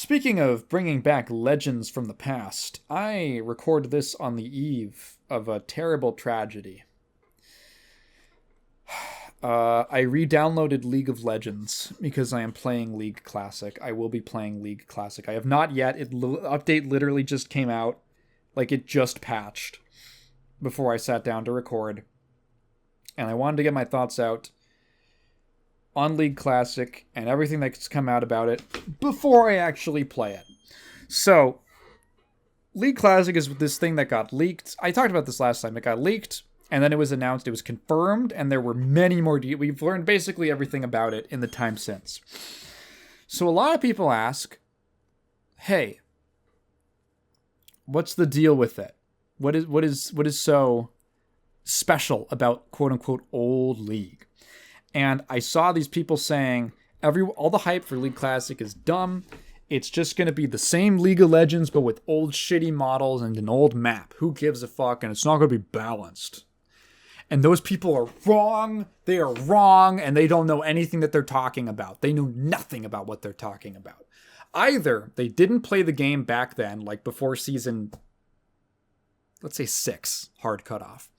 Speaking of bringing back legends from the past, I record this on the eve of a terrible tragedy. I re-downloaded League of Legends because I am playing League Classic. I will be playing League Classic. I have not yet. Update literally just came out. Like, it just patched before I sat down to record. And I wanted to get my thoughts out on League Classic and everything that's come out about it before I actually play it. So, League Classic is this thing that got leaked. I talked about this last time. It got leaked, and then it was announced, it was confirmed, and there were many more we've learned basically everything about it in the time since. So a lot of people ask, hey, what's the deal with it? What is so special about quote-unquote old League? And I saw these people saying all the hype for League Classic is dumb. It's just going to be the same League of Legends, but with old shitty models and an old map. Who gives a fuck? And it's not going to be balanced. And those people are wrong. They are wrong, and they don't know anything that they're talking about. They know nothing about what they're talking about. Either they didn't play the game back then, like before season, let's say 6, hard cutoff.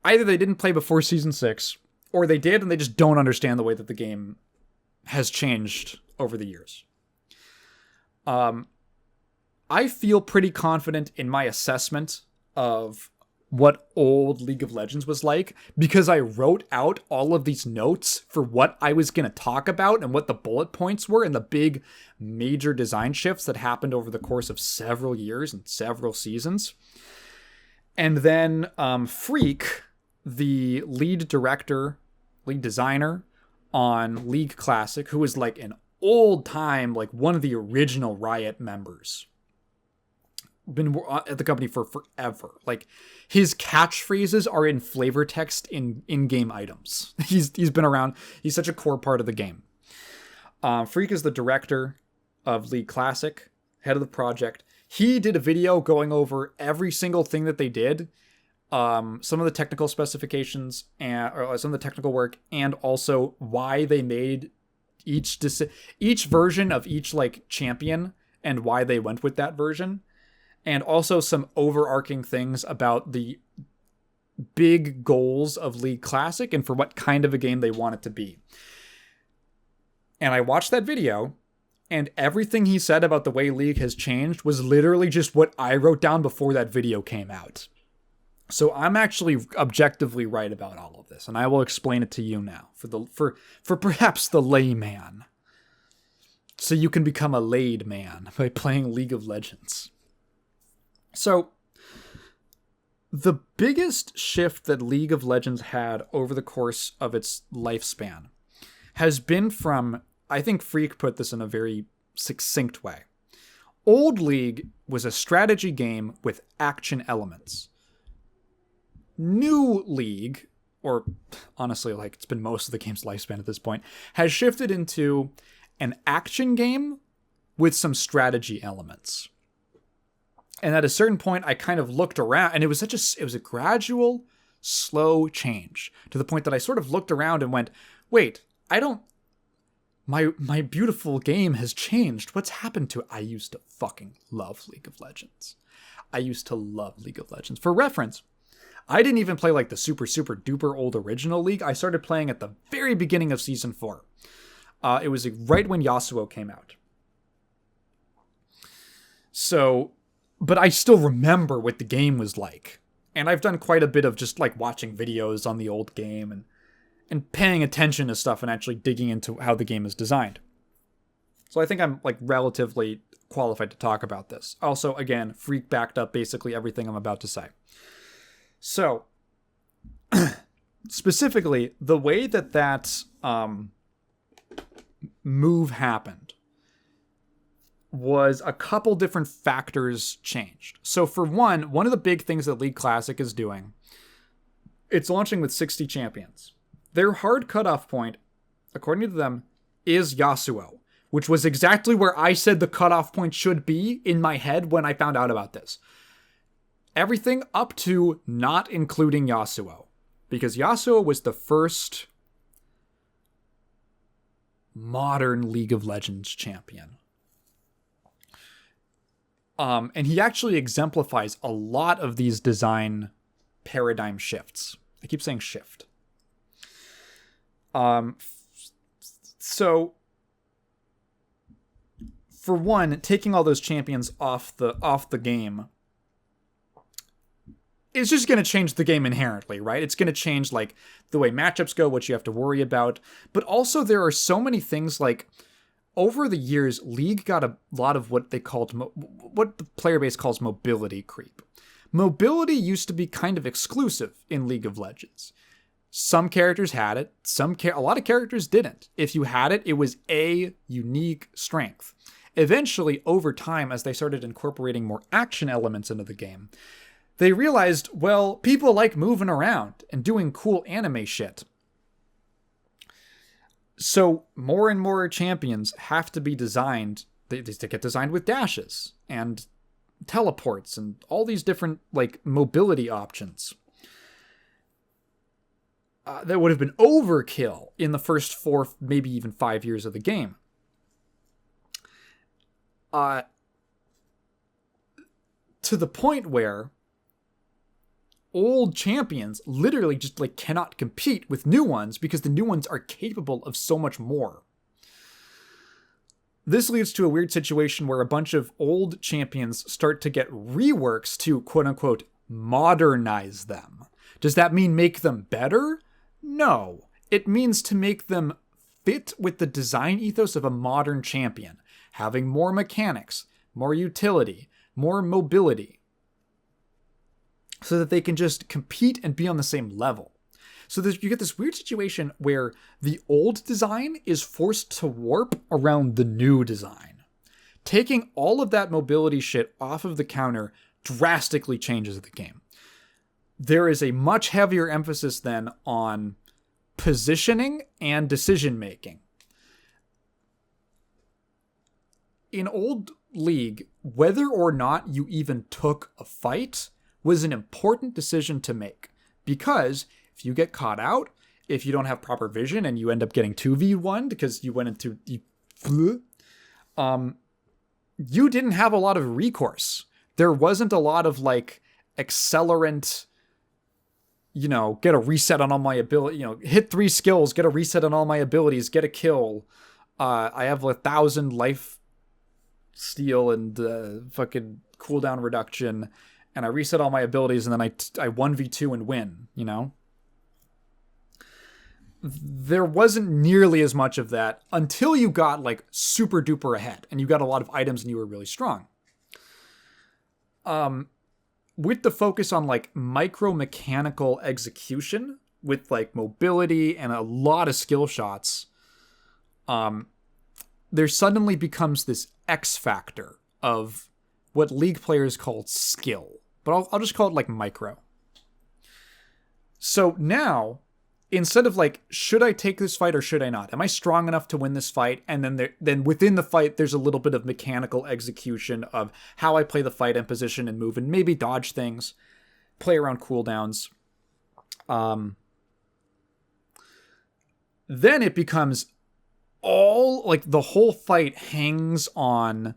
Either they didn't play before season 6, or they did and they just don't understand the way that the game has changed over the years. I feel pretty confident in my assessment of what old League of Legends was like because I wrote out all of these notes for what I was going to talk about and what the bullet points were and the big major design shifts that happened over the course of several years and several seasons. And then Freak, the lead designer on League Classic, who was like an old time, like one of the original Riot members, been at the company for forever. Like, his catchphrases are in flavor text in-game items. He's been around. He's such a core part of the game. Freak is the director of League Classic, head of the project. He did a video going over every single thing that they did, some of the technical specifications or some of the technical work, and also why they made each version of each like champion and why they went with that version. And also some overarching things about the big goals of League Classic and for what kind of a game they want it to be. And I watched that video, and everything he said about the way League has changed was literally just what I wrote down before that video came out. So I'm actually objectively right about all of this, and I will explain it to you now for perhaps the layman. So you can become a laid man by playing League of Legends. So, the biggest shift that League of Legends had over the course of its lifespan has been from, I think Freak put this in a very succinct way. Old League was a strategy game with action elements. New League, or honestly, like it's been most of the game's lifespan at this point, has shifted into an action game with some strategy elements. And at a certain point, I kind of looked around, and it was a gradual, slow change to the point that I sort of looked around and went, wait, my beautiful game has changed. What's happened to it? I used to fucking love League of Legends. I used to love League of Legends. For reference, I didn't even play like the super, super duper old original League. I started playing at the very beginning of season 4. It was right when Yasuo came out. So, but I still remember what the game was like. And I've done quite a bit of just like watching videos on the old game and paying attention to stuff and actually digging into how the game is designed. So I think I'm like relatively qualified to talk about this. Also, again, Freak backed up basically everything I'm about to say. So, specifically, the way that move happened was a couple different factors changed. So for one of the big things that League Classic is doing, it's launching with 60 champions. Their hard cutoff point, according to them, is Yasuo, which was exactly where I said the cutoff point should be in my head when I found out about this. Everything up to not including Yasuo, because Yasuo was the first modern League of Legends champion. And he actually exemplifies a lot of these design paradigm shifts. I keep saying shift. So for one, taking all those champions off the game is just going to change the game inherently, right? It's going to change like the way matchups go, what you have to worry about. But also there are so many things like over the years, League got a lot of what they called, what the player base calls mobility creep. Mobility used to be kind of exclusive in League of Legends. Some characters had it, a lot of characters didn't. If you had it, it was a unique strength. Eventually, over time, as they started incorporating more action elements into the game, they realized, well, people like moving around and doing cool anime shit. So more and more champions have to be designed, they get designed with dashes and teleports and all these different like mobility options. That would have been overkill in the first 4, maybe even 5 years of the game. To the point where old champions literally just like cannot compete with new ones because the new ones are capable of so much more. This leads to a weird situation where a bunch of old champions start to get reworks to quote unquote modernize them. Does that mean make them better? No. It means to make them fit with the design ethos of a modern champion, having more mechanics, more utility, more mobility, so that they can just compete and be on the same level. So you get this weird situation where the old design is forced to warp around the new design. Taking all of that mobility shit off of the counter drastically changes the game. There is a much heavier emphasis then on positioning and decision making. In old League, whether or not you even took a fight was an important decision to make, because if you get caught out, if you don't have proper vision and you end up getting 2v1 because you went into you didn't have a lot of recourse. There wasn't a lot of like accelerant, get a reset on all my ability, hit 3 skills, get a reset on all my abilities, get a kill. I have 1,000 life steal and fucking cooldown reduction, and I reset all my abilities, and then I 1v2 and win, There wasn't nearly as much of that until you got like super duper ahead and you got a lot of items and you were really strong. With the focus on like micro mechanical execution with like mobility and a lot of skill shots, there suddenly becomes this X factor of what League players call skill, but I'll just call it like micro. So now, instead of like, should I take this fight or should I not? Am I strong enough to win this fight? And then within the fight, there's a little bit of mechanical execution of how I play the fight and position and move and maybe dodge things, play around cooldowns. Then it becomes all like the whole fight hangs on,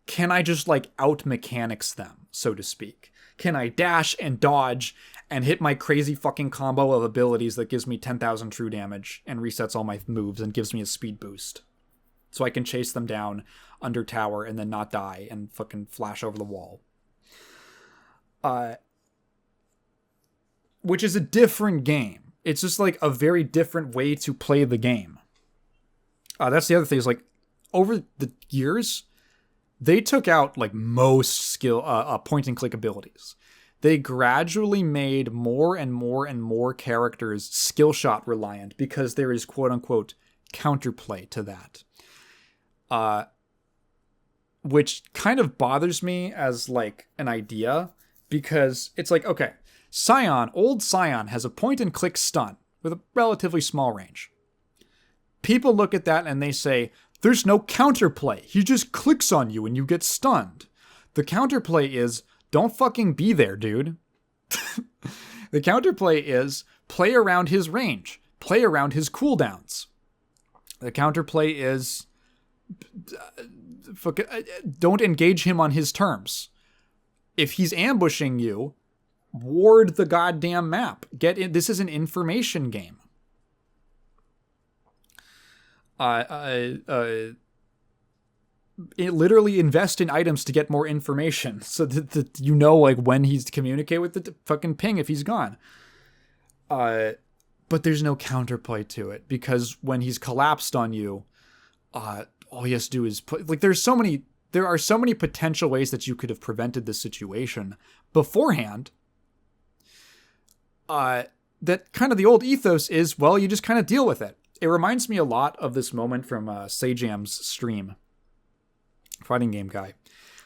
can I just like out mechanics them, so to speak? Can I dash and dodge and hit my crazy fucking combo of abilities that gives me 10,000 true damage and resets all my moves and gives me a speed boost, so I can chase them down under tower and then not die and fucking flash over the wall? Which is a different game. It's just like a very different way to play the game. That's the other thing, is like over the years, they took out like most skill point and click abilities. They gradually made more and more and more characters skill shot reliant because there is quote unquote counterplay to that. Which kind of bothers me as like an idea, because it's like, okay, old Scion has a point and click stun with a relatively small range. People look at that and they say, there's no counterplay. He just clicks on you and you get stunned. The counterplay is, don't fucking be there, dude. The counterplay is, play around his range. Play around his cooldowns. The counterplay is, don't engage him on his terms. If he's ambushing you, ward the goddamn map. Get in. This is an information game. Literally invest in items to get more information so that you know, like, when he's to communicate with the fucking ping if he's gone. But there's no counterplay to it, because when he's collapsed on you, all he has to do is put, like, there are so many potential ways that you could have prevented this situation beforehand. That kind of the old ethos is, well, you just kind of deal with it. It reminds me a lot of this moment from Sajam's stream. Fighting game guy.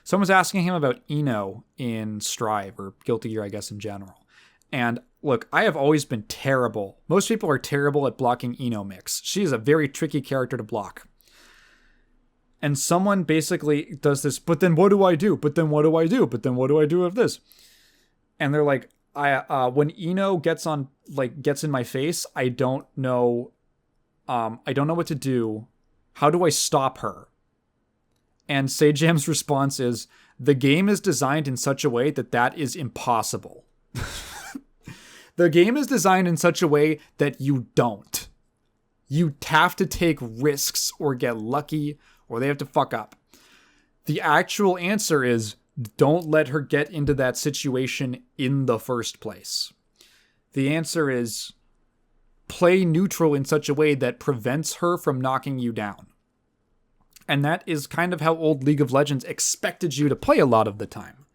Someone's asking him about Eno in Strive, or Guilty Gear, I guess, in general. And look, I have always been terrible. Most people are terrible at blocking Eno Mix. She is a very tricky character to block. And someone basically does this, but then what do I do? But then what do I do? But then what do I do with this? And they're like, when Eno gets in my face, I don't know what to do. How do I stop her? And Sajam's response is, the game is designed in such a way that is impossible. The game is designed in such a way that you don't. You have to take risks or get lucky, or they have to fuck up. The actual answer is, don't let her get into that situation in the first place. The answer is, play neutral in such a way that prevents her from knocking you down. And that is kind of how old League of Legends expected you to play a lot of the time.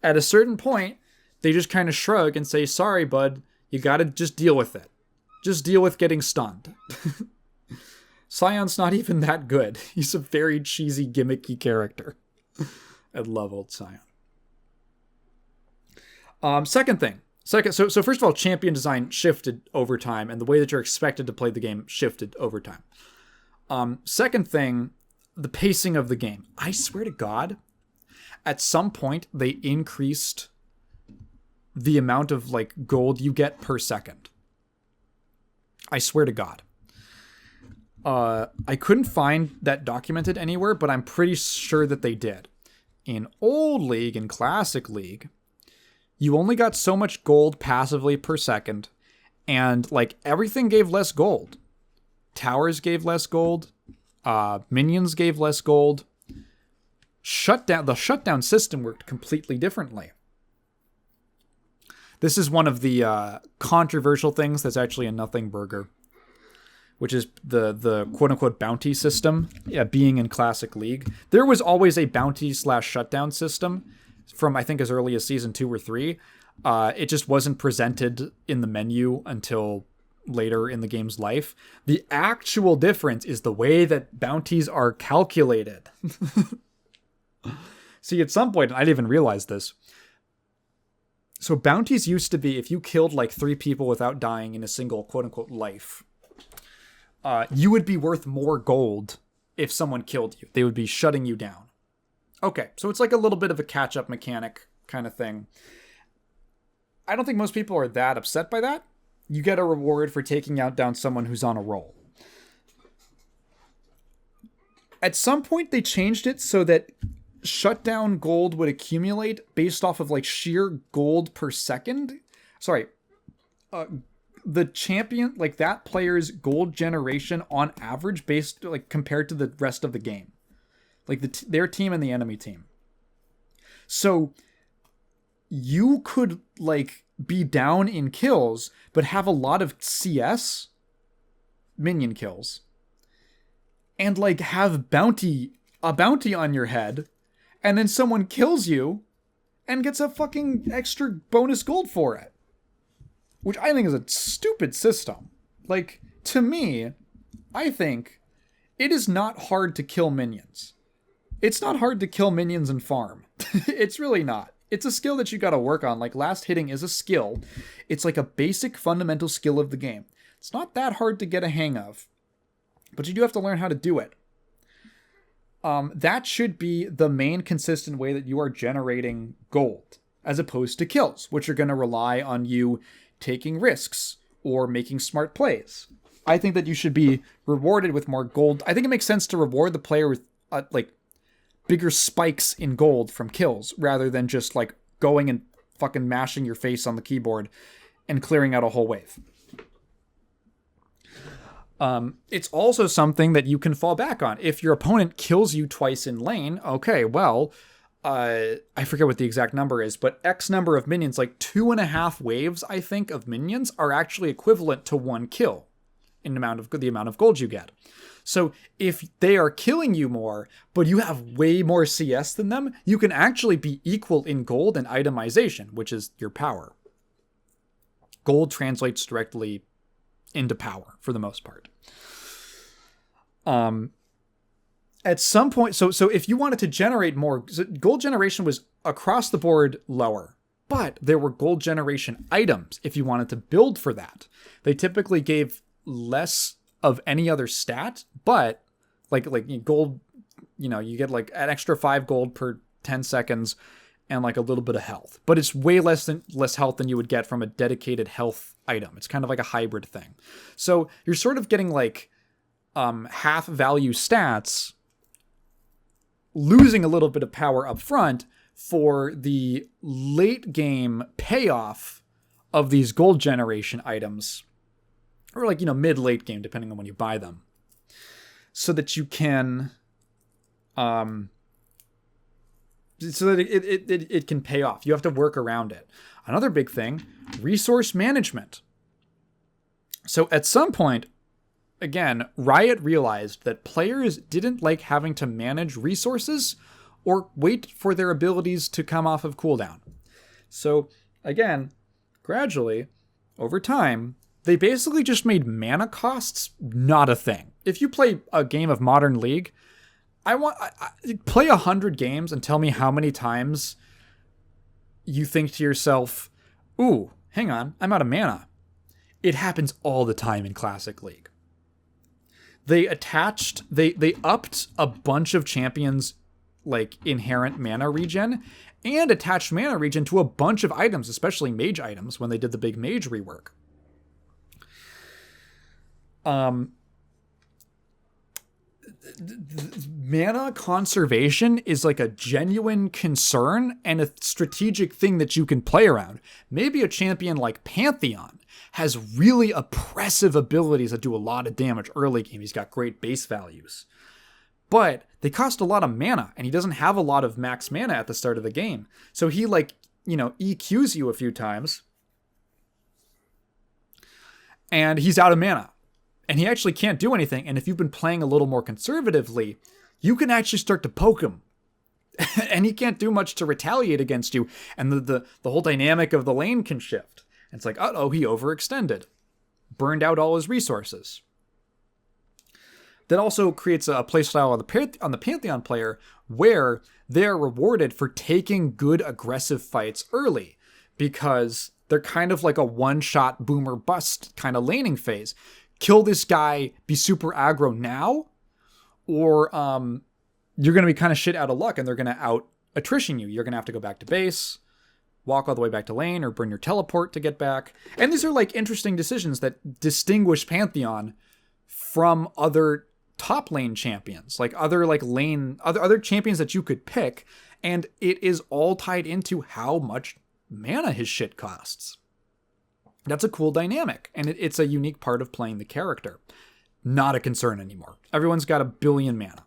At a certain point, they just kind of shrug and say, sorry, bud, you gotta just deal with it. Just deal with getting stunned. Sion's not even that good. He's a very cheesy, gimmicky character. I love old Sion. Second thing. So first of all, champion design shifted over time, and the way that you're expected to play the game shifted over time. Second thing, the pacing of the game. I swear to God, at some point they increased the amount of like gold you get per second. I swear to God. I couldn't find that documented anywhere, but I'm pretty sure that they did. In Old League and Classic League, you only got so much gold passively per second, and like everything gave less gold. Towers gave less gold. Minions gave less gold. The shutdown system worked completely differently. This is one of the controversial things that's actually a nothing burger, which is the quote-unquote bounty system being in Classic League. There was always a bounty/shutdown system from, I think, as early as Season 2 or 3. It just wasn't presented in the menu until later in the game's life. The actual difference is the way that bounties are calculated. See, at some point, I didn't even realize this. So bounties used to be, if you killed like 3 people without dying in a single quote-unquote life, you would be worth more gold if someone killed you. They would be shutting you down. Okay, so it's like a little bit of a catch-up mechanic kind of thing. I don't think most people are that upset by that. You get a reward for taking down someone who's on a roll. At some point, they changed it so that shutdown gold would accumulate based off of like sheer gold per second. Sorry. The champion, like that player's gold generation on average based like compared to the rest of the game. Like their team and the enemy team. So you could like be down in kills, but have a lot of CS minion kills. And like have a bounty on your head, and then someone kills you and gets a fucking extra bonus gold for it. Which I think is a stupid system. Like, to me, I think it is not hard to kill minions. It's not hard to kill minions and farm. It's really not. It's a skill that you gotta work on. Like, last hitting is a skill. It's like a basic fundamental skill of the game. It's not that hard to get a hang of. But you do have to learn how to do it. That should be the main consistent way that you are generating gold, as opposed to kills, which are going to rely on you taking risks or making smart plays. I think that you should be rewarded with more gold. I think it makes sense to reward the player with, bigger spikes in gold from kills rather than just like going and fucking mashing your face on the keyboard and clearing out a whole wave. It's also something that you can fall back on. If your opponent kills you twice in lane, okay, well, I forget what the exact number is, but X number of minions, like 2.5 waves, I think, of minions are actually equivalent to 1 kill in the amount of gold you get. So if they are killing you more, but you have way more CS than them, you can actually be equal in gold and itemization, which is your power. Gold translates directly into power for the most part. At some point, so if you wanted to generate more, gold generation was across the board lower, but there were gold generation items if you wanted to build for that. They typically gave less of any other stat, but like gold, you get like an extra 5 gold per 10 seconds and like a little bit of health, but it's way less health than you would get from a dedicated health item. It's kind of like a hybrid thing. So you're sort of getting like half value stats, losing a little bit of power up front for the late game payoff of these gold generation items, or like, mid-late game, depending on when you buy them, so that you can, so that it can pay off. You have to work around it. Another big thing, resource management. So at some point, again, Riot realized that players didn't like having to manage resources or wait for their abilities to come off of cooldown. So again, gradually, over time, they basically just made mana costs not a thing. If you play a game of Modern League, play 100 games and tell me how many times you think to yourself, ooh, hang on, I'm out of mana. It happens all the time in Classic League. They upped a bunch of champions like inherent mana regen and attached mana regen to a bunch of items, especially mage items when they did the big mage rework. Mana conservation is like a genuine concern and a strategic thing that you can play around. Maybe a champion like Pantheon has really oppressive abilities that do a lot of damage early game. He's got great base values, but they cost a lot of mana and he doesn't have a lot of max mana at the start of the game. So he EQs you a few times and he's out of mana. And he actually can't do anything. And if you've been playing a little more conservatively, you can actually start to poke him. And he can't do much to retaliate against you. And the whole dynamic of the lane can shift. And it's like, uh-oh, he overextended. Burned out all his resources. That also creates a playstyle on the Pantheon player where they're rewarded for taking good aggressive fights early. Because they're kind of like a one-shot boomer bust kind of laning phase. Kill this guy, be super aggro now, or you're going to be kind of shit out of luck and they're going to out attrition you. You're going to have to go back to base, walk all the way back to lane, or burn your teleport to get back. And these are like interesting decisions that distinguish Pantheon from other top lane champions, like other champions that you could pick. And it is all tied into how much mana his shit costs. That's a cool dynamic, and it's a unique part of playing the character. Not a concern anymore. Everyone's got 1 billion mana.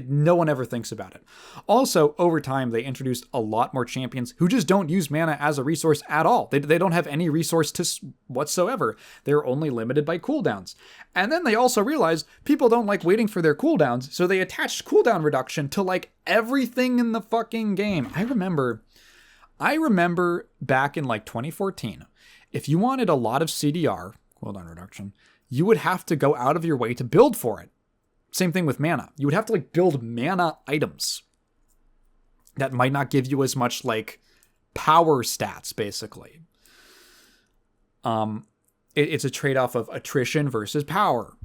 No one ever thinks about it. Also, over time, they introduced a lot more champions who just don't use mana as a resource at all. They don't have any resource whatsoever. They're only limited by cooldowns. And then they also realized people don't like waiting for their cooldowns, so they attached cooldown reduction to like everything in the fucking game. I remember back in like 2014, if you wanted a lot of CDR, cooldown reduction, you would have to go out of your way to build for it. Same thing with mana. You would have to like build mana items that might not give you as much like power stats, basically. It's a trade-off of attrition versus power.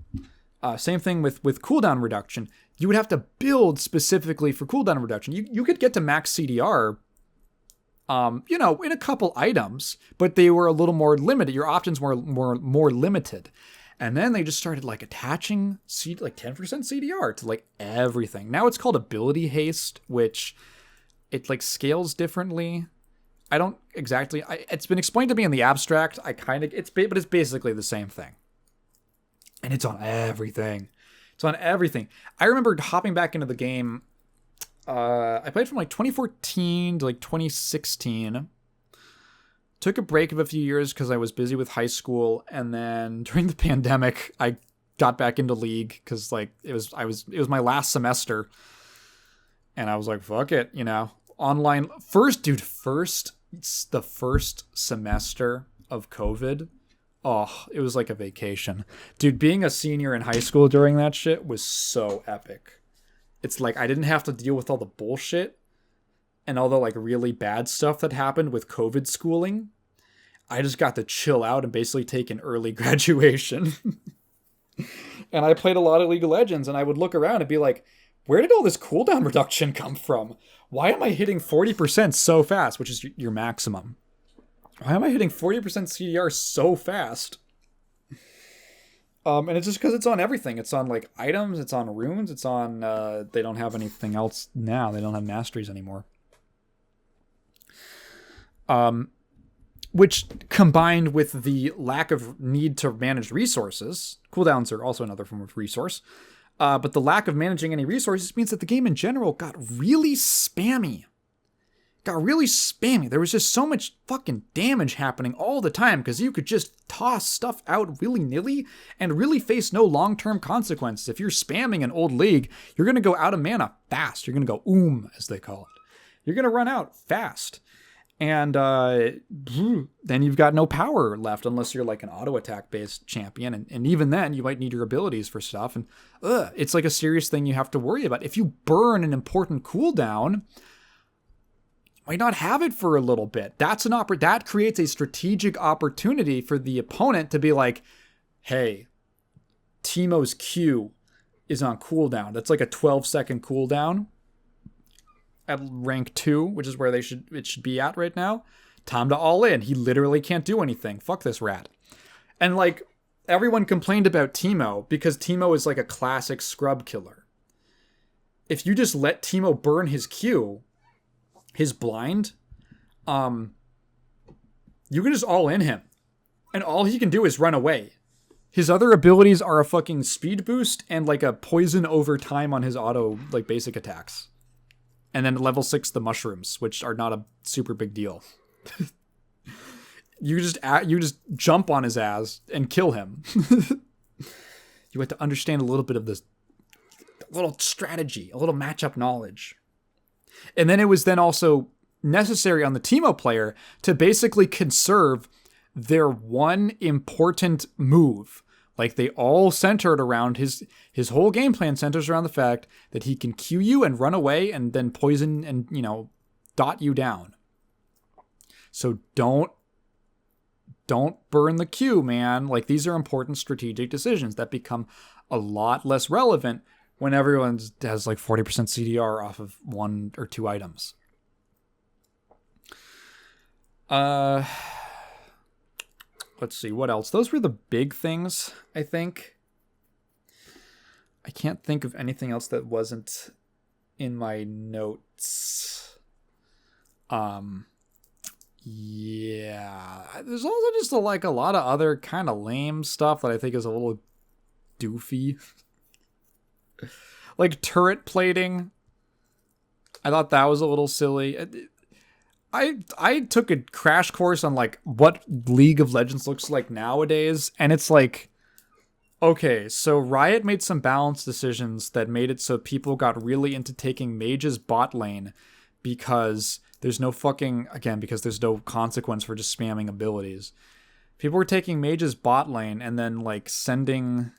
Same thing with cooldown reduction. You would have to build specifically for cooldown reduction. You could get to max CDR in a couple items, but they were a little more limited. Your options were more limited. And then they just started like attaching like 10% CDR to like everything. Now it's called ability haste, which it like scales differently. I don't exactly. It's been explained to me in the abstract. But it's basically the same thing. And it's on everything. It's on everything. I remember hopping back into the game. I played from like 2014 to like 2016. Took a break of a few years because I was busy with high school, and then during the pandemic, I got back into League because like it was my last semester, and I was like, fuck it, online the first semester of COVID. Oh, it was like a vacation, dude. Being a senior in high school during that shit was so epic. It's like I didn't have to deal with all the bullshit and all the like really bad stuff that happened with COVID schooling. I just got to chill out and basically take an early graduation. And I played a lot of League of Legends, and I would look around and be like, where did all this cooldown reduction come from? Why am I hitting 40% so fast, which is your maximum? Why am I hitting 40% CDR so fast? And it's just because it's on everything. It's on like items, it's on runes, it's on they don't have anything else now. They don't have masteries anymore. Which combined with the lack of need to manage resources, cooldowns are also another form of resource, but the lack of managing any resources means that the game in general got really spammy. There was just so much fucking damage happening all the time because you could just toss stuff out willy-nilly and really face no long-term consequences. If you're spamming an old League, you're going to go out of mana fast. You're going to go as they call it. You're going to run out fast. And then you've got no power left unless you're like an auto attack based champion. And even then you might need your abilities for stuff. And it's like a serious thing you have to worry about. If you burn an important cooldown, you might not have it for a little bit. That creates a strategic opportunity for the opponent to be like, hey, Teemo's Q is on cooldown. That's like a 12-second cooldown. At rank 2, which is where it should be at right now. Time to all in. He literally can't do anything. Fuck this rat. And like everyone complained about Teemo because Teemo is like a classic scrub killer. If you just let Teemo burn his Q, his blind, you can just all in him. And all he can do is run away. His other abilities are a fucking speed boost and like a poison over time on his auto like basic attacks. And then level 6, the mushrooms, which are not a super big deal. You just jump on his ass and kill him. You have to understand a little bit of this, a little strategy, a little matchup knowledge. And then it was then also necessary on the Teemo player to basically conserve their one important move. Like they all centered around his whole game plan centers around the fact that he can Q you and run away and then poison and, dot you down. So don't burn the Q, man. Like these are important strategic decisions that become a lot less relevant when everyone has like 40% CDR off of 1 or 2 items. Let's see, what else? Those were the big things, I think. I can't think of anything else that wasn't in my notes. Yeah. There's also just a lot of other kind of lame stuff that I think is a little doofy. Like turret plating. I thought that was a little silly. I took a crash course on like what League of Legends looks like nowadays, and it's like, okay, so Riot made some balance decisions that made it so people got really into taking mages bot lane because there's no consequence for just spamming abilities. People were taking mages bot lane and then like sending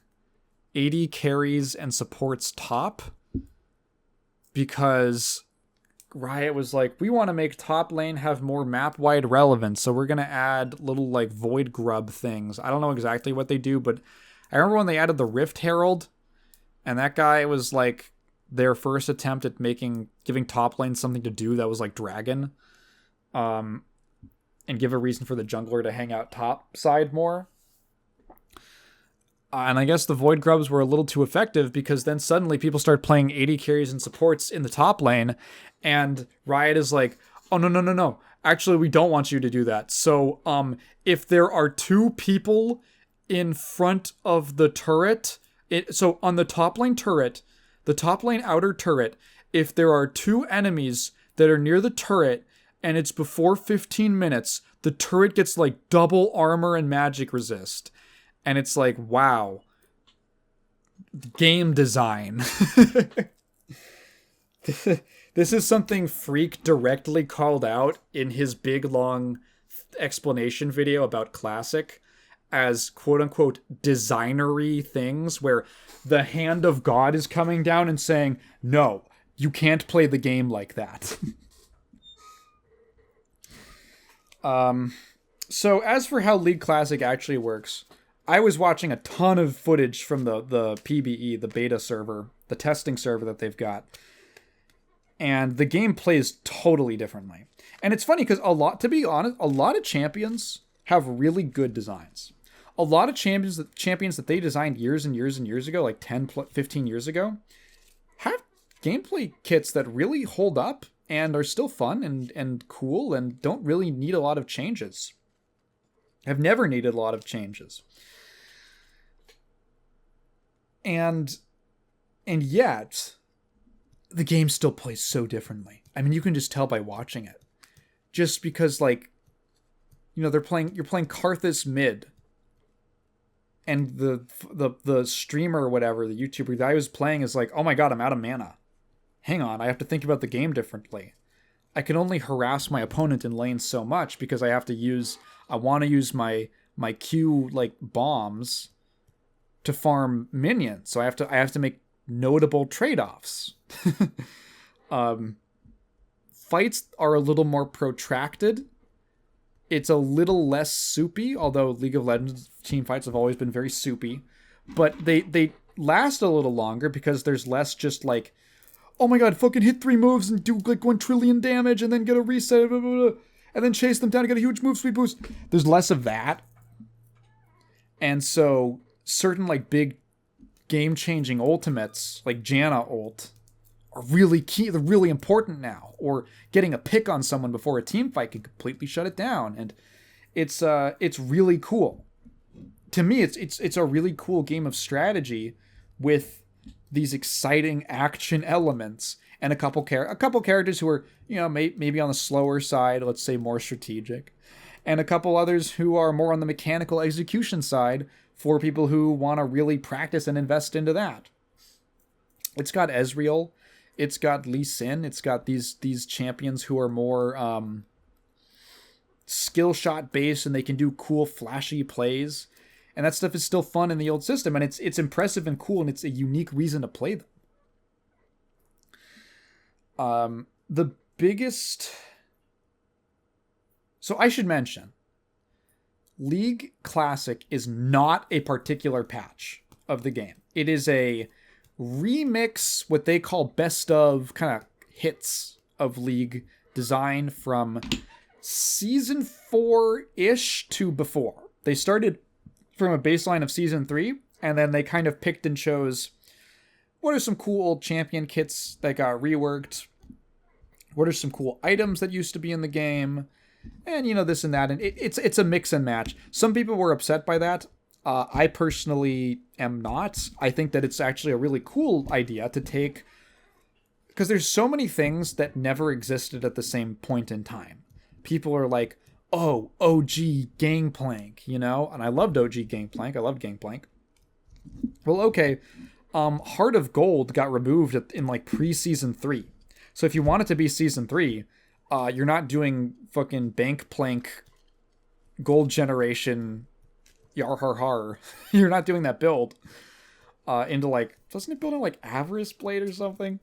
AD carries and supports top because Riot was like, we want to make top lane have more map-wide relevance, so we're going to add little, like, void grub things. I don't know exactly what they do, but I remember when they added the Rift Herald, and that guy was, like, their first attempt at giving top lane something to do that was, like, dragon, and give a reason for the jungler to hang out top side more. And I guess the Void Grubs were a little too effective because then suddenly people start playing 80 carries and supports in the top lane, and Riot is like, oh, no, no, no, no. Actually, we don't want you to do that. So, if there are two people in front of the turret, so on the top lane turret, the top lane outer turret, if there are two enemies that are near the turret and it's before 15 minutes, the turret gets like double armor and magic resist. And it's like, wow, game design. This is something Freak directly called out in his big, long explanation video about Classic as quote-unquote designery things, where the hand of God is coming down and saying, no, you can't play the game like that. So as for how League Classic actually works, I was watching a ton of footage from the PBE, the beta server, the testing server that they've got. And the game plays totally differently. And it's funny because to be honest, a lot of champions have really good designs. A lot of champions that they designed years and years and years ago, like 10, 15 years ago, have gameplay kits that really hold up and are still fun and cool and don't really need a lot of changes. Have never needed a lot of changes. And yet, the game still plays so differently. I mean, you can just tell by watching it. Just because, like, you know, you're playing Karthus mid, and the streamer or whatever, the YouTuber that I was playing is like, oh my god, I'm out of mana. Hang on, I have to think about the game differently. I can only harass my opponent in lane so much because I want to use my Q like bombs to farm minions. So I have to make notable trade-offs. Fights are a little more protracted. It's a little less soupy, although League of Legends team fights have always been very soupy. But they last a little longer because there's less just like, oh my god, fucking hit 3 moves and do like 1 trillion damage and then get a reset, blah, blah, blah, and then chase them down and get a huge move speed boost. There's less of that. And so certain like big game-changing ultimates, like Janna ult, are really key. They're really important now. Or getting a pick on someone before a team fight can completely shut it down. And it's really cool. To me, it's a really cool game of strategy with these exciting action elements and a couple characters who are, you know, maybe on the slower side, let's say more strategic, and a couple others who are more on the mechanical execution side for people who want to really practice and invest into that. It's got Ezreal, it's got Lee Sin, it's got these champions who are more skill shot based and they can do cool flashy plays. And that stuff is still fun in the old system, and it's impressive and cool, and it's a unique reason to play them. The biggest... So I should mention, League Classic is not a particular patch of the game. It is a remix, what they call best of kind of hits of League design from Season 4-ish to before. They started from a baseline of Season 3, and then they kind of picked and chose what are some cool old champion kits that got reworked, what are some cool items that used to be in the game, and, you know, this and that, and it's a mix and match. Some people were upset by that. I personally am not. I think that it's actually a really cool idea to take, because there's so many things that never existed at the same point in time. People are like, oh, OG Gangplank, you know? And I loved OG Gangplank. I loved Gangplank. Well, okay. Heart of Gold got removed in like pre-Season 3. So if you want it to be Season 3, you're not doing fucking Bankplank Gold Generation yar har har. You're not doing that build into like, doesn't it build on like Avarice Blade or something?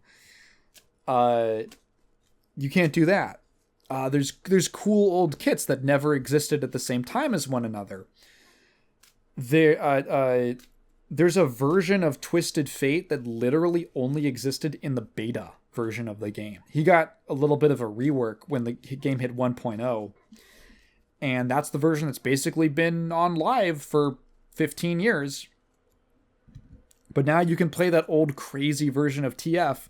You can't do that. There's cool old kits that never existed at the same time as one another. There's a version of Twisted Fate that literally only existed in the beta version of the game. He got a little bit of a rework when the game hit 1.0, and that's the version that's basically been on live for 15 years. But now you can play that old crazy version of TF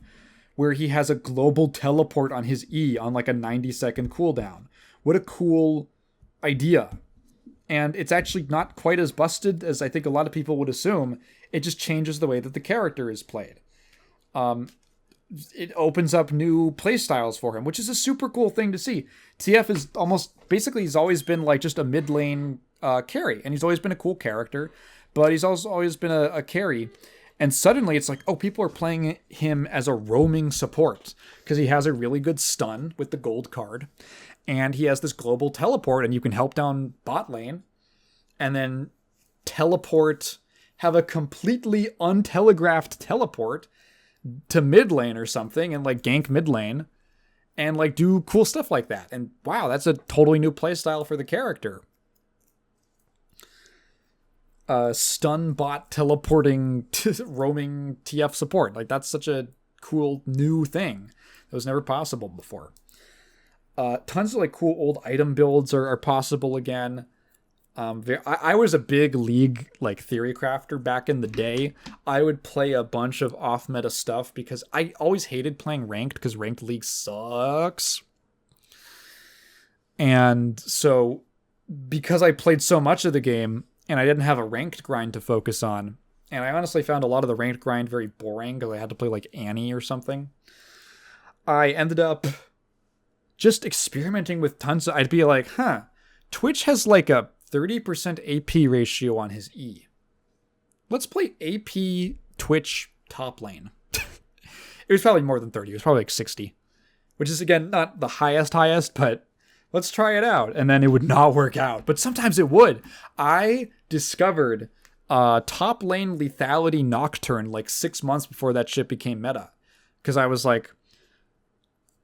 where he has a global teleport on his E on like a 90-second cooldown. What a cool idea. And it's actually not quite as busted as I think a lot of people would assume. It just changes the way that the character is played. It opens up new playstyles for him, which is a super cool thing to see. TF is he's always been like just a mid lane carry, and he's always been a cool character, but he's also always been a carry. And suddenly it's like, oh, people are playing him as a roaming support because he has a really good stun with the gold card. And he has this global teleport, and you can help down bot lane and then have a completely untelegraphed teleport to mid lane or something and like gank mid lane and like do cool stuff like that. And wow, that's a totally new playstyle for the character. Stun bot teleporting roaming TF support. Like that's such a cool new thing that was never possible before. Tons of like cool old item builds are possible again. I was a big League like theory crafter back in the day. I would play a bunch of off meta stuff because I always hated playing ranked because ranked League sucks. And so because I played so much of the game and I didn't have a ranked grind to focus on, and I honestly found a lot of the ranked grind very boring because I had to play like Annie or something, I ended up just experimenting with tons of... I'd be like, Twitch has like a 30% AP ratio on his E. Let's play AP Twitch top lane. It was probably more than 30. It was probably like 60. Which is, again, not the highest, but let's try it out. And then it would not work out. But sometimes it would. I discovered top lane lethality Nocturne like 6 months before that shit became meta. Because I was like,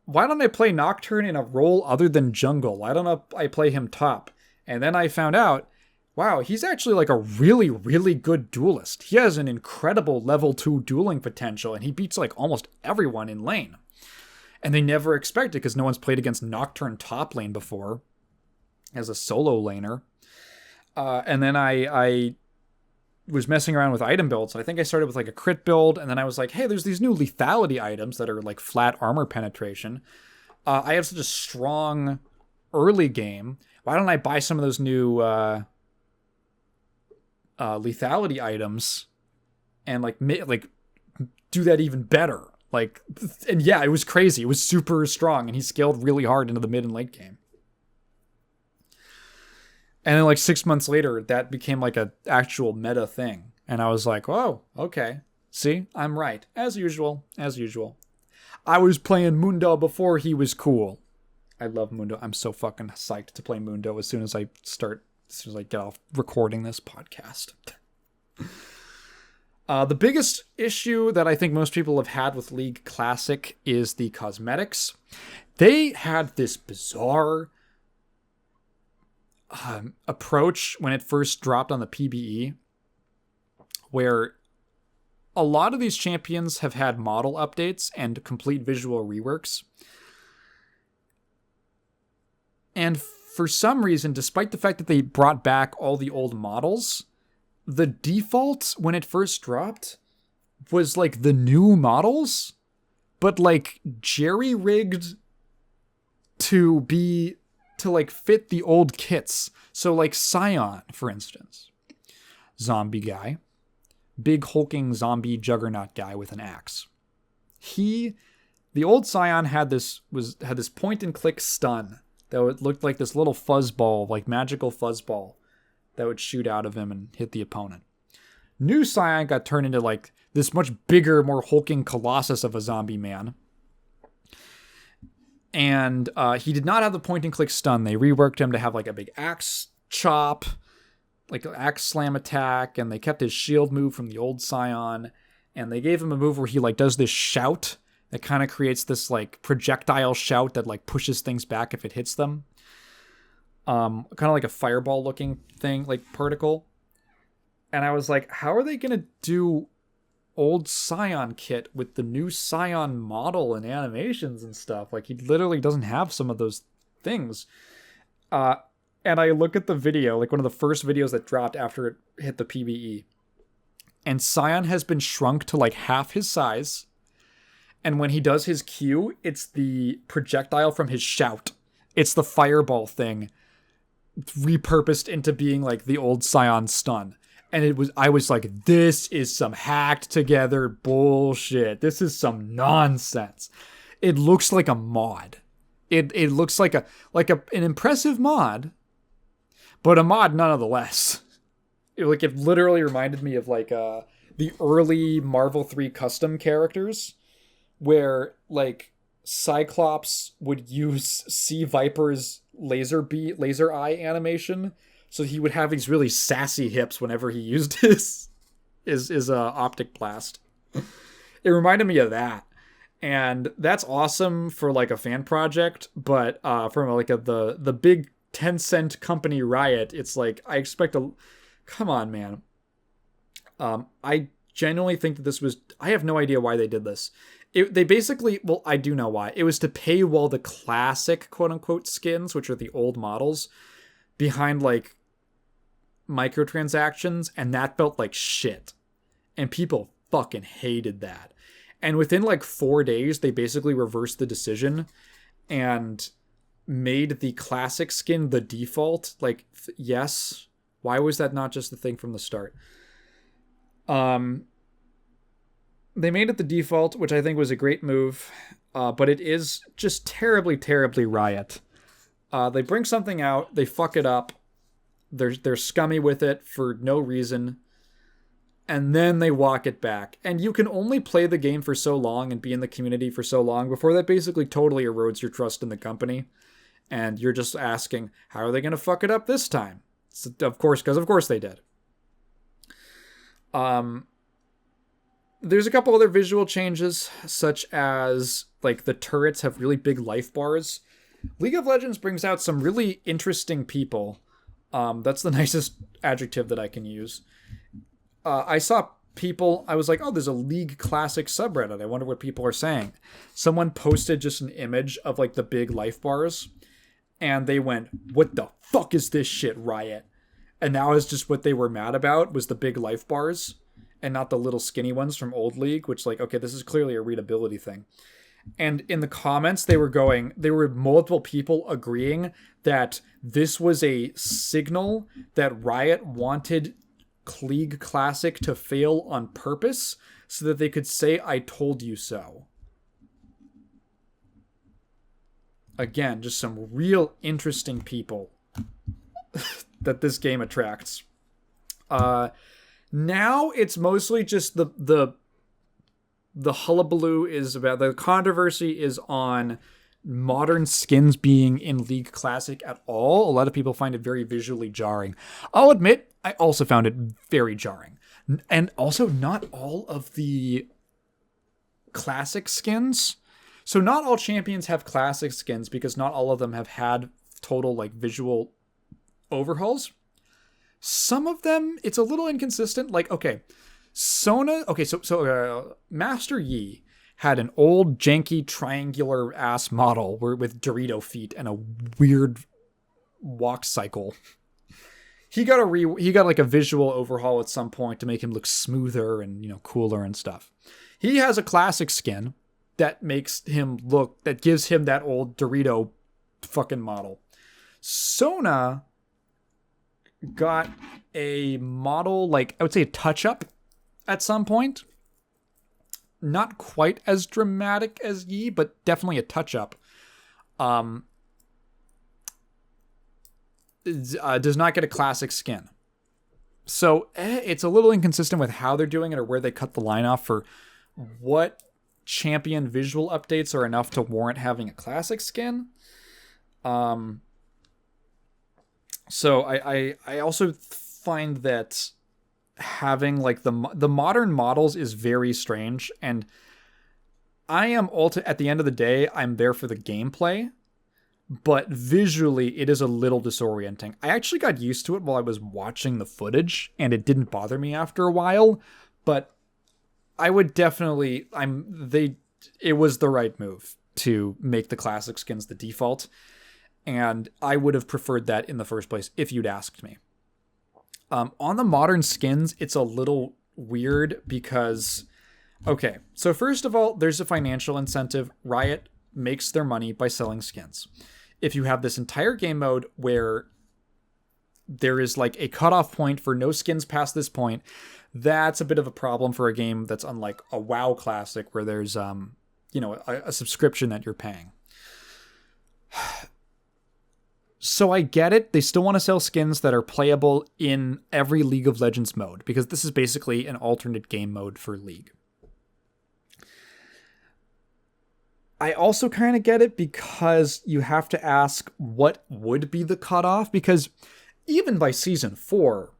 why don't I play Nocturne in a role other than jungle? Why don't I play him top? And then I found out, wow, he's actually like a really, really good duelist. He has an incredible level 2 dueling potential, and he beats like almost everyone in lane. And they never expect it because no one's played against Nocturne top lane before as a solo laner. And then I was messing around with item builds. I think I started with like a crit build, and then I was like, hey, there's these new lethality items that are like flat armor penetration. I have such a strong early game. Why don't I buy some of those new lethality items and like do that even better? Like, and yeah, it was crazy. It was super strong, and he scaled really hard into the mid and late game. And then like 6 months later, that became like a actual meta thing. And I was like, oh, okay. See, I'm right. As usual. I was playing Mundo before he was cool. I love Mundo. I'm so fucking psyched to play Mundo as soon as I get off recording this podcast. The biggest issue that I think most people have had with League Classic is the cosmetics. They had this bizarre approach when it first dropped on the PBE, where a lot of these champions have had model updates and complete visual reworks. And for some reason, despite the fact that they brought back all the old models, the default when it first dropped was like the new models, but like jerry-rigged to like fit the old kits. So like Scion, for instance, zombie guy, big hulking zombie juggernaut guy with an axe. The old Scion had this point and click stun that looked like this little fuzzball, like magical fuzzball that would shoot out of him and hit the opponent. New Scion got turned into like this much bigger, more hulking colossus of a zombie man. And he did not have the point and click stun. They reworked him to have like a big axe chop, like an axe slam attack, and they kept his shield move from the old Scion. And they gave him a move where he like does this shout that kind of creates this like projectile shout that like pushes things back if it hits them. Kind of like a fireball looking thing, like particle. And I was like, how are they going to do old Scion kit with the new Scion model and animations and stuff? Like, he literally doesn't have some of those things. And I look at the video, like one of the first videos that dropped after it hit the PBE. and Scion has been shrunk to like half his size. And when he does his Q, it's the projectile from his shout. It's the fireball thing repurposed into being like the old Scion stun. And I was like, this is some hacked together bullshit. This is some nonsense. It looks like a mod. It looks like an impressive mod, but a mod nonetheless. It literally reminded me of like the early Marvel 3 custom characters, where like Cyclops would use Sea Viper's laser eye animation, so he would have these really sassy hips whenever he used his optic blast. It reminded me of that, and that's awesome for like a fan project. But from like the big 10-cent company Riot, it's like I expect a come on, man. I genuinely think that this was. I have no idea why they did this. They basically, well, I do know why. It was to paywall the classic quote-unquote skins, which are the old models, behind like microtransactions, and that felt like shit. And people fucking hated that. And within like 4 days, they basically reversed the decision and made the classic skin the default. Like, yes, why was that not just the thing from the start? They made it the default, which I think was a great move, but it is just terribly, terribly Riot. They bring something out, they fuck it up, they're scummy with it for no reason, and then they walk it back. And you can only play the game for so long and be in the community for so long before that basically totally erodes your trust in the company, and you're just asking, how are they going to fuck it up this time? So, of course they did. There's a couple other visual changes, such as like the turrets have really big life bars. League of Legends brings out some really interesting people. That's the nicest adjective that I can use. I saw people, I was like, oh, there's a League Classic subreddit. I wonder what people are saying. Someone posted just an image of like the big life bars, and they went, what the fuck is this shit, Riot? And that was just what they were mad about, was the big life bars, and not the little skinny ones from old League, which like, okay, this is clearly a readability thing. And in the comments, there were multiple people agreeing that this was a signal that Riot wanted League Classic to fail on purpose so that they could say, I told you so. Again, just some real interesting people that this game attracts. Now it's mostly just the hullabaloo is about, the controversy is on modern skins being in League Classic at all. A lot of people find it very visually jarring. I'll admit, I also found it very jarring. And also not all of the classic skins. So not all champions have classic skins because not all of them have had total like visual overhauls. Some of them, it's a little inconsistent. Like, okay, Sona, okay, so Master Yi had an old janky triangular ass model with Dorito feet and a weird walk cycle. He got like a visual overhaul at some point to make him look smoother and, you know, cooler and stuff. He has a classic skin that makes him look, that gives him that old Dorito fucking model. Sona got a model, like, I would say a touch-up at some point. Not quite as dramatic as Yi, but definitely a touch-up. Does not get a classic skin. So it's a little inconsistent with how they're doing it or where they cut the line off for what champion visual updates are enough to warrant having a classic skin. So I also find that having like the modern models is very strange, and I am at the end of the day, I'm there for the gameplay, but visually it is a little disorienting. I actually got used to it while I was watching the footage, and it didn't bother me after a while, but I would definitely it was the right move to make the classic skins the default. And I would have preferred that in the first place if you'd asked me. On the modern skins, it's a little weird because, okay, so first of all, there's a financial incentive. Riot makes their money by selling skins. If you have this entire game mode where there is like a cutoff point for no skins past this point, that's a bit of a problem for a game that's unlike a WoW Classic where there's, a subscription that you're paying. So I get it. They still want to sell skins that are playable in every League of Legends mode because this is basically an alternate game mode for League. I also kind of get it because you have to ask what would be the cutoff, because even by season 4,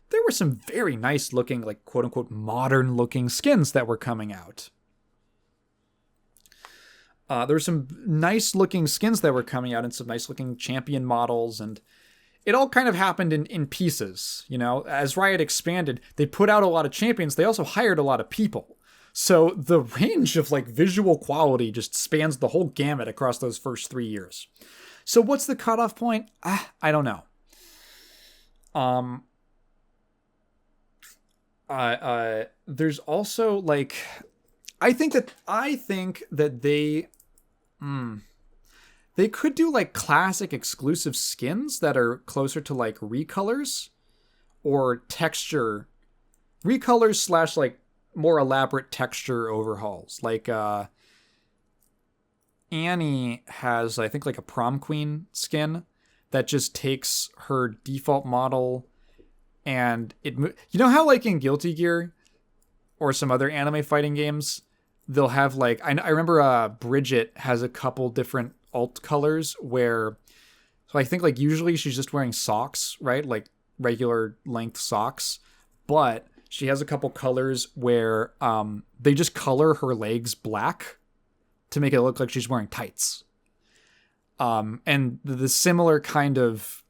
there were some very nice looking, like quote unquote modern looking skins that were coming out. There were some nice looking skins that were coming out and some nice looking champion models, and it all kind of happened in pieces. You know, as Riot expanded, they put out a lot of champions. They also hired a lot of people. So the range of like visual quality just spans the whole gamut across those first 3 years. So what's the cutoff point? I don't know. There's also like, I think that they could do like classic exclusive skins that are closer to like recolors or texture recolors / like more elaborate texture overhauls. Like Annie has, I think, like a prom queen skin that just takes her default model and you know how like in Guilty Gear or some other anime fighting games, they'll have like, I remember Bridget has a couple different alt colors where, so I think like usually she's just wearing socks, right? Like regular length socks, but she has a couple colors where they just color her legs black to make it look like she's wearing tights. And the similar kind of,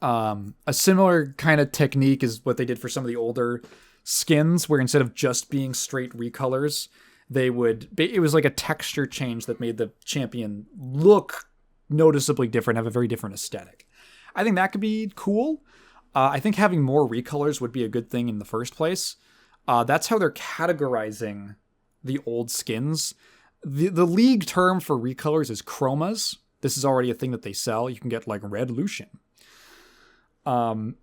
a similar kind of technique is what they did for some of the older skins, where instead of just being straight recolors, it was like a texture change that made the champion look noticeably different, have a very different aesthetic. I think that could be cool. I think having more recolors would be a good thing in the first place. That's how they're categorizing the old skins. The League term for recolors is chromas. This is already a thing that they sell. You can get like red Lucian. And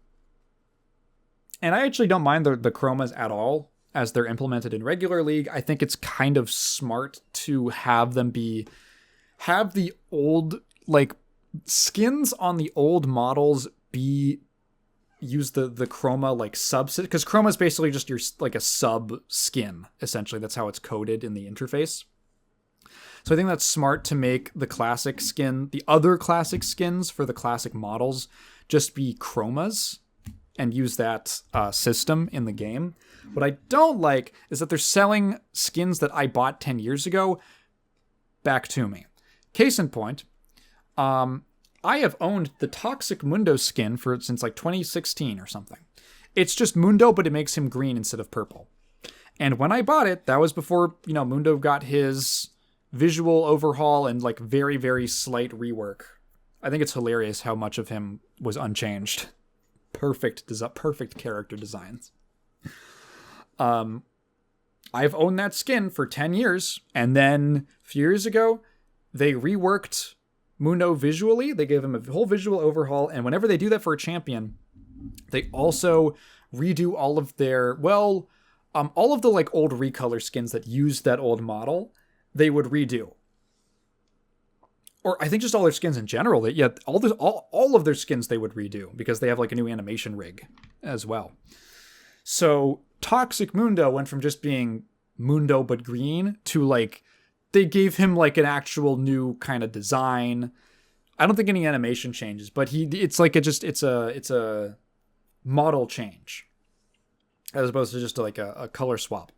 I actually don't mind the chromas at all as they're implemented in regular League. I think it's kind of smart to have them have the old, like, skins on the old models use the chroma like subset, because chroma is basically just your like a sub skin, essentially. That's how it's coded in the interface. So I think that's smart to make the classic skin, the other classic skins for the classic models, just be chromas and use that system in the game. What I don't like is that they're selling skins that I bought 10 years ago back to me. Case in point, I have owned the Toxic Mundo skin since like 2016 or something. It's just Mundo, but it makes him green instead of purple. And when I bought it, that was before, Mundo got his visual overhaul and like very, very slight rework. I think it's hilarious how much of him was unchanged. Perfect character designs. I've owned that skin for 10 years, and then a few years ago, they reworked Mundo visually. They gave him a whole visual overhaul, and whenever they do that for a champion, they also redo all of their, all of the like old recolor skins that used that old model, they would redo. Or I think just all their skins in general. All of their skins they would redo because they have like a new animation rig as well. So Toxic Mundo went from just being Mundo but green to like, they gave him like an actual new kind of design. I don't think any animation changes, but it's a model change as opposed to just like a color swap.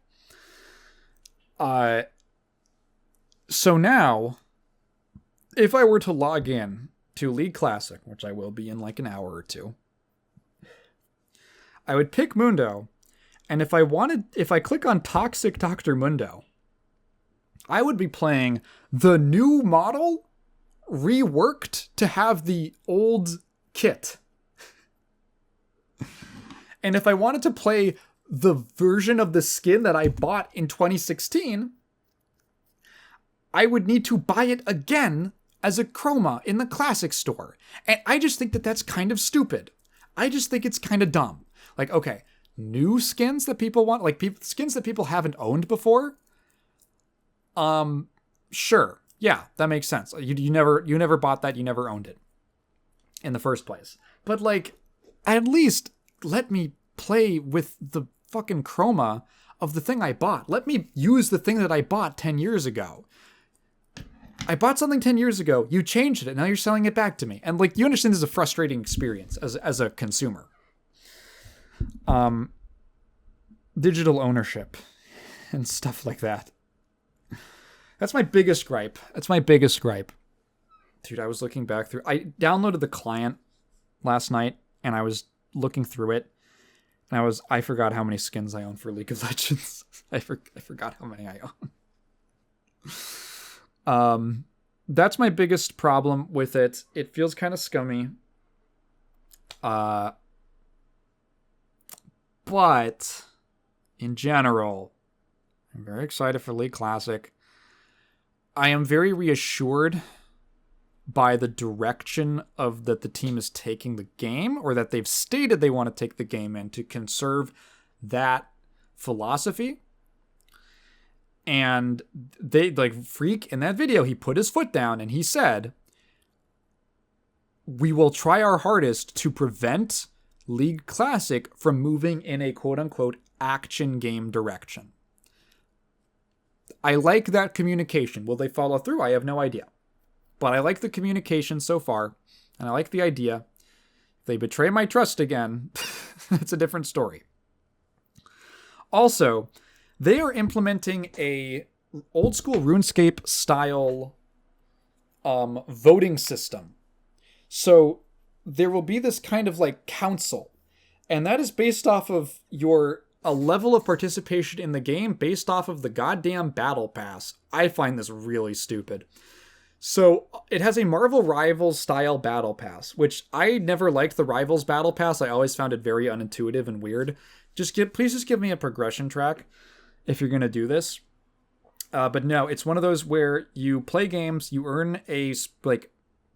So now, if I were to log in to League Classic, which I will be in like an hour or two, I would pick Mundo, and if I click on Toxic Dr. Mundo, I would be playing the new model reworked to have the old kit. And if I wanted to play the version of the skin that I bought in 2016, I would need to buy it again as a chroma in the classic store. And I just think that that's kind of stupid. I just think it's kind of dumb. Like, okay, new skins that people want, like skins that people haven't owned before. Sure. Yeah, that makes sense. You never bought that, you never owned it in the first place. But like, at least let me play with the fucking chroma of the thing I bought. Let me use the thing that I bought 10 years ago. I bought something 10 years ago, you changed it, now you're selling it back to me. And like, you understand this is a frustrating experience as a consumer. Digital ownership and stuff like that. That's my biggest gripe. Dude, I was looking back through, I downloaded the client last night and I was looking through it. And I forgot how many skins I own for League of Legends. I forgot how many I own. That's my biggest problem with it. It feels kind of scummy. But in general, I'm very excited for League Classic. I am very reassured by the direction of that the team is taking the game, or that they've stated they want to take the game in, to conserve that philosophy. And they, like, Freak in that video, he put his foot down and he said, we will try our hardest to prevent League Classic from moving in a quote-unquote action game direction. I like that communication. Will they follow through? I have no idea. But I like the communication so far, and I like the idea. If they betray my trust again, it's a different story. Also, they are implementing a old school RuneScape style voting system. So there will be this kind of like council, and that is based off of a level of participation in the game based off of the goddamn battle pass. I find this really stupid. So it has a Marvel Rivals style battle pass, which I never liked the Rivals battle pass. I always found it very unintuitive and weird. Please just give me a progression track if you're going to do this. But no, it's one of those where you play games, you earn a like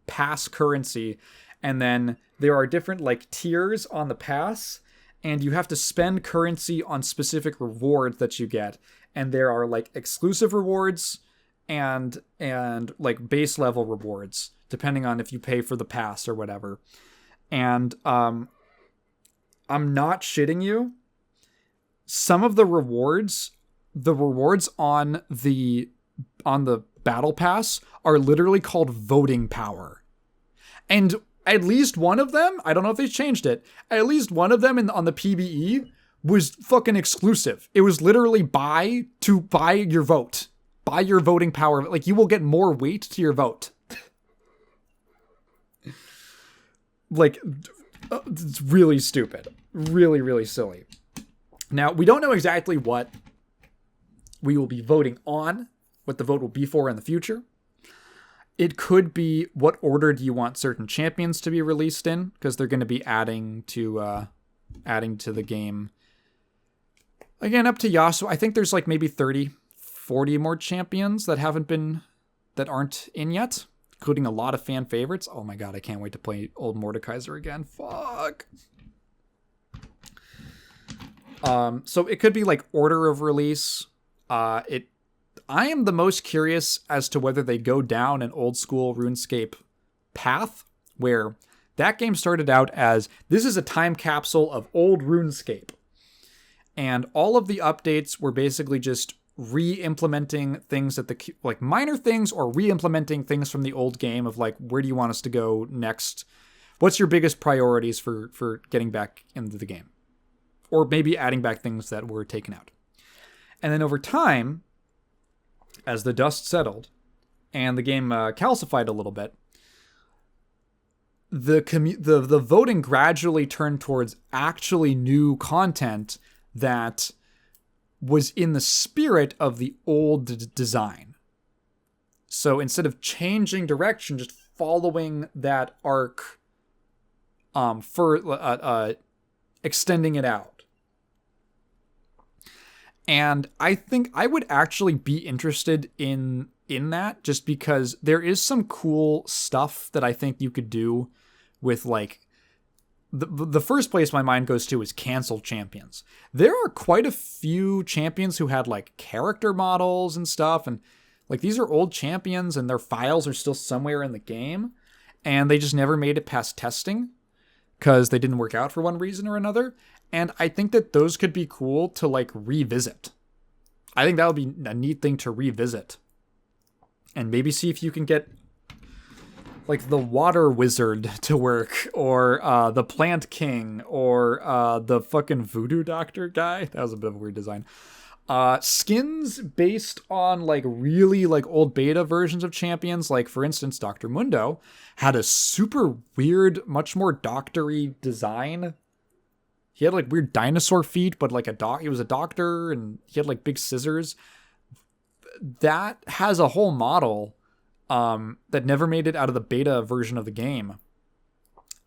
pass currency, and then there are different like tiers on the pass, and you have to spend currency on specific rewards that you get. And there are like exclusive rewards and like base level rewards, depending on if you pay for the pass or whatever. And I'm not shitting you. Some of the rewards on the battle pass are literally called voting power. And at least one of them, I don't know if they changed it, at least one of them on the PBE was fucking exclusive. It was literally buy your vote. Buy your voting power. Like, you will get more weight to your vote. Like, it's really stupid. Really, really silly. Now, we don't know exactly what we will be voting on, what the vote will be for in the future. It could be what order do you want certain champions to be released in, because they're going to be adding to the game. Again, up to Yasuo. I think there's like maybe 40 more champions that aren't in yet, including a lot of fan favorites. Oh my god, I can't wait to play old Mordekaiser again. Fuck. So it could be like order of release. I am the most curious as to whether they go down an old school RuneScape path, where that game started out as, this is a time capsule of old RuneScape. And all of the updates were basically just re-implementing things like minor things, or re-implementing things from the old game of like, where do you want us to go next? What's your biggest priorities for getting back into the game? Or maybe adding back things that were taken out. And then over time, as the dust settled and the game calcified a little bit, the voting gradually turned towards actually new content that was in the spirit of the old design. So instead of changing direction, just following that arc, for extending it out. And I think I would actually be interested in that, just because there is some cool stuff that I think you could do with, like, the first place my mind goes to is cancel champions. There are quite a few champions who had, like, character models and stuff, and, like, these are old champions and their files are still somewhere in the game, and they just never made it past testing because they didn't work out for one reason or another. And I think that those could be cool to, like, revisit. I think that would be a neat thing to revisit. And maybe see if you can get, like, the water wizard to work, or the plant king, or the fucking voodoo doctor guy. That was a bit of a weird design. Skins based on, like, really, like, old beta versions of champions. Like, for instance, Dr. Mundo had a super weird, much more doctor-y design. He had, like, weird dinosaur feet, but, like, he was a doctor, and he had, like, big scissors. That has a whole model that never made it out of the beta version of the game.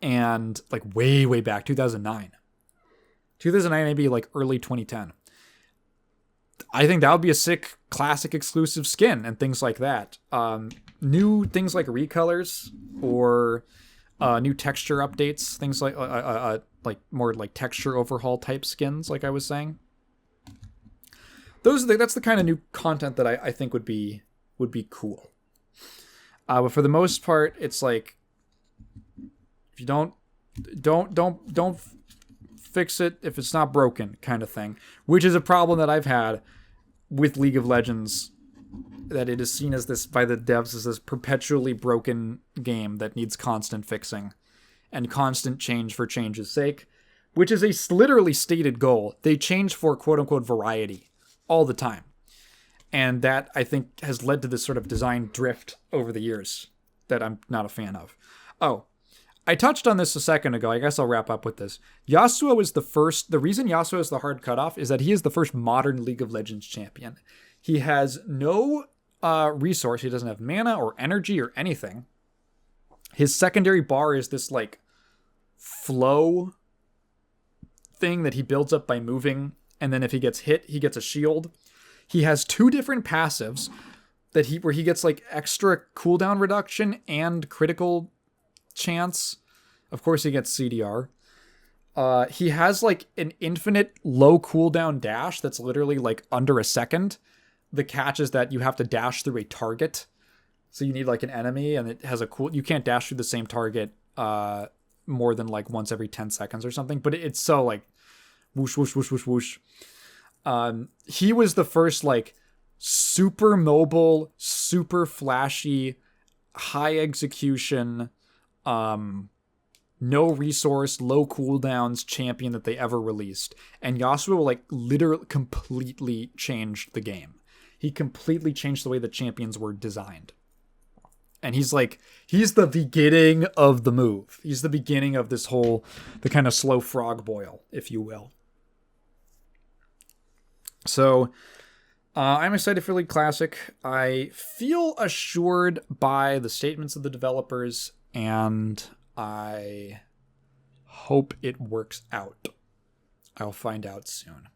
And, like, way, way back, 2009. 2009, maybe, like, early 2010. I think that would be a sick classic exclusive skin and things like that. New things like recolors, or new texture updates, things like more like texture overhaul type skins, like I was saying. That's the kind of new content that I think would be cool. But for the most part, it's like, if you don't fix it if it's not broken, kind of thing, which is a problem that I've had with League of Legends, that it is seen as this by the devs as this perpetually broken game that needs constant fixing and constant change for change's sake, which is a literally stated goal. They change for quote-unquote variety all the time. And that, I think, has led to this sort of design drift over the years that I'm not a fan of. Oh, I touched on this a second ago. I guess I'll wrap up with this. Yasuo is the reason Yasuo is the hard cutoff is that he is the first modern League of Legends champion. He has no resource. He doesn't have mana or energy or anything. His secondary bar is this, like, flow thing that he builds up by moving, and then if he gets hit, he gets a shield. He has 2 different passives where he gets, like, extra cooldown reduction and critical chance. Of course, he gets CDR. He has, like, an infinite low cooldown dash that's literally, like, under a second. The catch is that you have to dash through a target. So you need, like, an enemy, and it has you can't dash through the same target more than, like, once every 10 seconds or something. But it's so, like, whoosh, whoosh, whoosh, whoosh, whoosh. He was the first, like, super mobile, super flashy, high execution, no resource, low cooldowns champion that they ever released. And Yasuo, like, literally completely changed the game. He completely changed the way the champions were designed. And he's the beginning of the move. He's the beginning of this the kind of slow frog boil, if you will. So, I'm excited for League Classic. I feel assured by the statements of the developers, and I hope it works out. I'll find out soon.